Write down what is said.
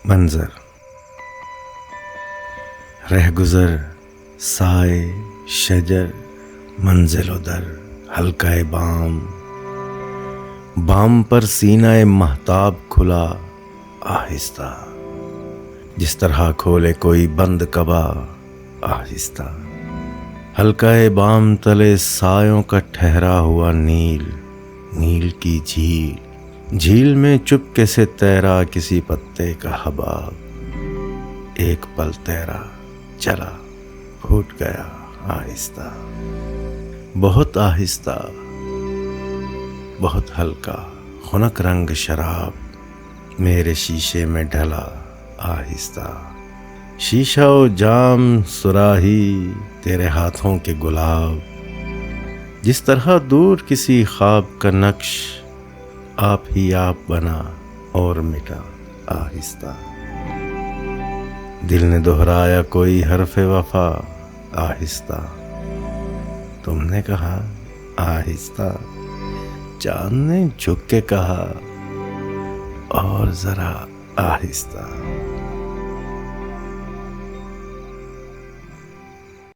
منظر رہ گزر سائے شجر منزل ادھر حلقہ بام، بام پر سینہ مہتاب کھلا آہستہ، جس طرح کھولے کوئی بند کبا آہستہ، حلقہ بام تلے سایوں کا ٹھہرا ہوا نیل، نیل کی جھیل، جھیل میں چپکے سے تیرا کسی پتے کا حباب، ایک پل تیرا چلا پھوٹ گیا آہستہ، بہت آہستہ، بہت ہلکا خنک رنگ شراب میرے شیشے میں ڈھلا آہستہ، شیشہ و جام صراحی تیرے ہاتھوں کے گلاب، جس طرح دور کسی خواب کا نقش آپ ہی آپ بنا اور مٹا آہستہ، دل نے دہرایا کوئی حرف وفا آہستہ، تم نے کہا آہستہ، چاند نے جھک کے کہا اور ذرا آہستہ۔